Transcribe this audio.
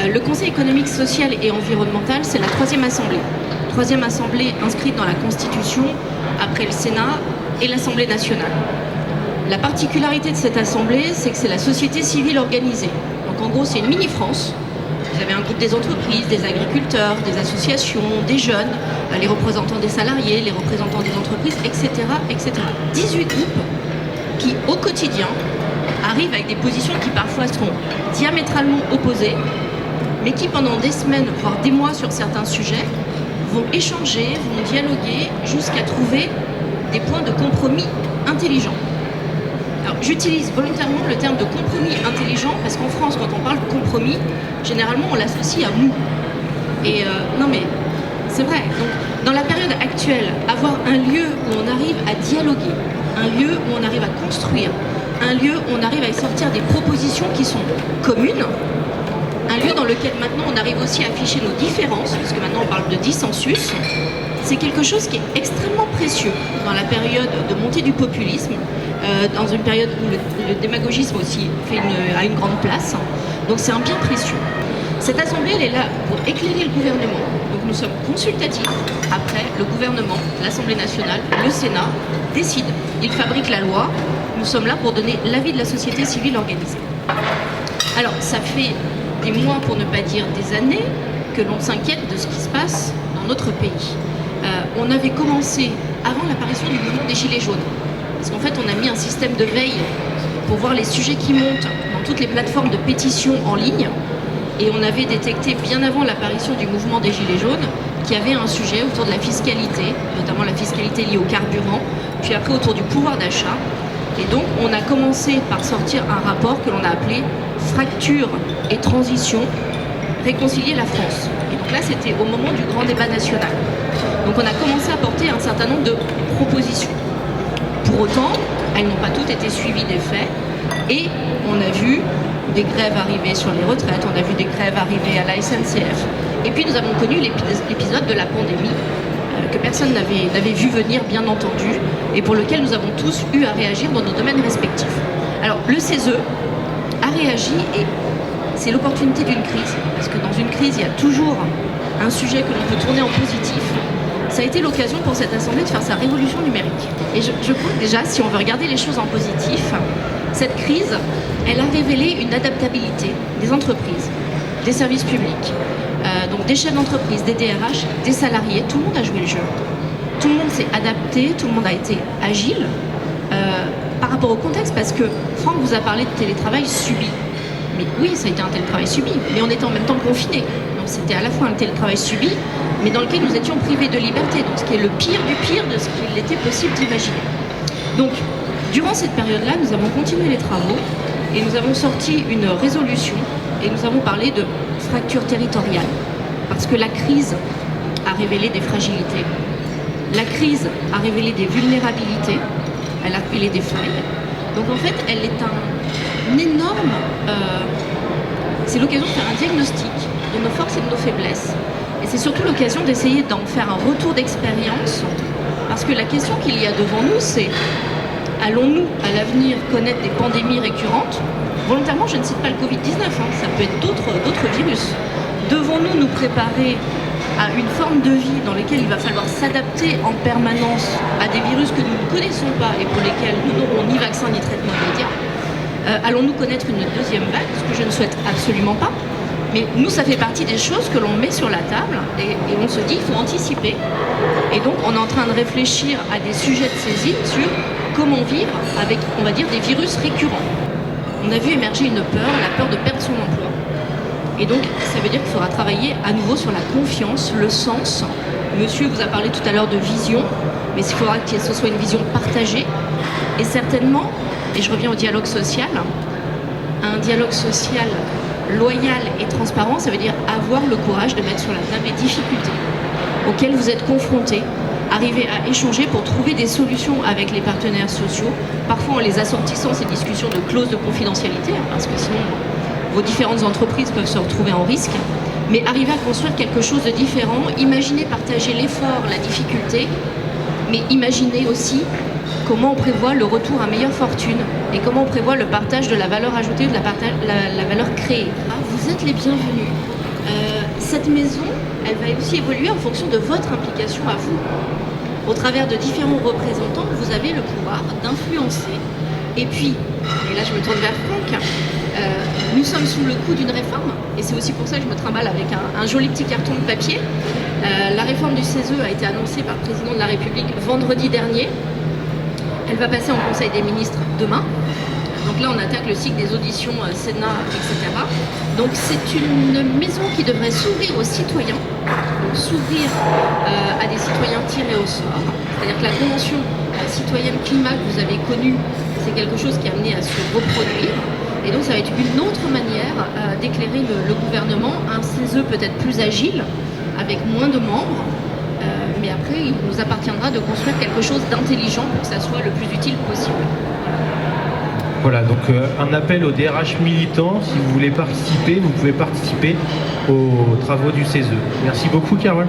Le Conseil économique, social et environnemental, c'est la troisième assemblée. Troisième assemblée inscrite dans la Constitution après le Sénat et l'Assemblée nationale. La particularité de cette assemblée, c'est que c'est la société civile organisée. Donc en gros, c'est une mini-France. Vous avez un groupe des entreprises, des agriculteurs, des associations, des jeunes, les représentants des salariés, les représentants des entreprises, etc., etc. 18 groupes qui, au quotidien, arrivent avec des positions qui parfois seront diamétralement opposées, mais qui, pendant des semaines, voire des mois sur certains sujets, vont échanger, vont dialoguer jusqu'à trouver des points de compromis intelligents. Alors, j'utilise volontairement le terme de compromis intelligent parce qu'en France, quand on parle de compromis, généralement on l'associe à mou. Et non mais c'est vrai. Donc, dans la période actuelle, avoir un lieu où on arrive à dialoguer, un lieu où on arrive à construire, un lieu où on arrive à sortir des propositions qui sont communes, un lieu dans lequel maintenant on arrive aussi à afficher nos différences, parce que maintenant on parle de dissensus, c'est quelque chose qui est extrêmement précieux dans la période de montée du populisme, dans une période où le démagogisme aussi a une grande place. Donc c'est un bien précieux. Cette assemblée, elle est là pour éclairer le gouvernement. Donc nous sommes consultatifs. Après, le gouvernement, l'Assemblée nationale, le Sénat décident. Ils fabriquent la loi. Nous sommes là pour donner l'avis de la société civile organisée. Alors, ça fait des mois, pour ne pas dire des années, que l'on s'inquiète de ce qui se passe dans notre pays. On avait commencé, avant l'apparition du mouvement des Gilets jaunes, parce qu'en fait, on a mis un système de veille pour voir les sujets qui montent dans toutes les plateformes de pétition en ligne. Et on avait détecté, bien avant l'apparition du mouvement des Gilets jaunes, qu'il y avait un sujet autour de la fiscalité, notamment la fiscalité liée au carburant, puis après autour du pouvoir d'achat. Et donc, on a commencé par sortir un rapport que l'on a appelé « Fracture et transition, réconcilier la France ». Et donc là, c'était au moment du grand débat national. Donc on a commencé à porter un certain nombre de propositions. Pour autant, elles n'ont pas toutes été suivies des faits. Et on a vu des grèves arriver sur les retraites, on a vu des grèves arriver à la SNCF. Et puis nous avons connu l'épisode de la pandémie, que personne n'avait vu venir, bien entendu, et pour lequel nous avons tous eu à réagir dans nos domaines respectifs. Alors le CESE a réagi, et c'est l'opportunité d'une crise, parce que dans une crise, il y a toujours un sujet que l'on peut tourner en positif. Ça a été l'occasion pour cette assemblée de faire sa révolution numérique. Et je crois que déjà, si on veut regarder les choses en positif, cette crise, elle a révélé une adaptabilité des entreprises, des services publics, donc des chefs d'entreprise, des DRH, des salariés. Tout le monde a joué le jeu. Tout le monde s'est adapté, tout le monde a été agile par rapport au contexte, parce que Franck vous a parlé de télétravail subi. Mais oui, ça a été un télétravail subi, mais on était en même temps confinés. Donc c'était à la fois un télétravail subi, mais dans lequel nous étions privés de liberté, donc ce qui est le pire du pire de ce qu'il était possible d'imaginer. Donc, durant cette période-là, nous avons continué les travaux et nous avons sorti une résolution et nous avons parlé de fracture territoriale, parce que la crise a révélé des fragilités, la crise a révélé des vulnérabilités, elle a révélé des failles. Donc en fait, elle est un énorme... c'est l'occasion de faire un diagnostic de nos forces et de nos faiblesses. Et c'est surtout l'occasion d'essayer d'en faire un retour d'expérience, parce que la question qu'il y a devant nous, c'est: allons-nous à l'avenir connaître des pandémies récurrentes? Volontairement, je ne cite pas le Covid-19, ça peut être d'autres virus. Devons-nous nous préparer à une forme de vie dans laquelle il va falloir s'adapter en permanence à des virus que nous ne connaissons pas et pour lesquels nous n'aurons ni vaccin ni traitement immédiat? Allons-nous connaître une deuxième vague, ce que je ne souhaite absolument pas? Mais nous, ça fait partie des choses que l'on met sur la table et on se dit il faut anticiper. Et donc, on est en train de réfléchir à des sujets de saisine sur comment vivre avec, on va dire, des virus récurrents. On a vu émerger une peur, la peur de perdre son emploi. Et donc, ça veut dire qu'il faudra travailler à nouveau sur la confiance, le sens. Monsieur vous a parlé tout à l'heure de vision, mais il faudra que ce soit une vision partagée. Et certainement, et je reviens au dialogue social, un dialogue social loyal et transparent, ça veut dire avoir le courage de mettre sur la table les difficultés auxquelles vous êtes confrontés, arriver à échanger pour trouver des solutions avec les partenaires sociaux, parfois en les assortissant ces discussions de clauses de confidentialité, parce que sinon vos différentes entreprises peuvent se retrouver en risque, mais arriver à construire quelque chose de différent, imaginer partager l'effort, la difficulté, mais imaginer aussi comment on prévoit le retour à meilleure fortune et comment on prévoit le partage de la valeur ajoutée, de la valeur créée. Ah, vous êtes les bienvenus. Cette maison, elle va aussi évoluer en fonction de votre implication à vous. Au travers de différents représentants, vous avez le pouvoir d'influencer. Et puis, et là je me tourne vers Franck, nous sommes sous le coup d'une réforme, et c'est aussi pour ça que je me trimballe avec un joli petit carton de papier. La réforme du CESE a été annoncée par le président de la République vendredi dernier. Elle va passer en Conseil des ministres demain. Donc là, on attaque le cycle des auditions Sénat, etc. Donc c'est une maison qui devrait s'ouvrir aux citoyens, donc s'ouvrir à des citoyens tirés au sort. C'est-à-dire que la Convention citoyenne climat que vous avez connue, c'est quelque chose qui est amené à se reproduire. Et donc ça va être une autre manière d'éclairer le gouvernement, un CESE peut-être plus agile, avec moins de membres. Mais après, il nous appartiendra de construire quelque chose d'intelligent pour que ça soit le plus utile possible. Voilà, donc un appel aux DRH militants. Si vous voulez participer, vous pouvez participer aux travaux du CESE. Merci beaucoup, Carole.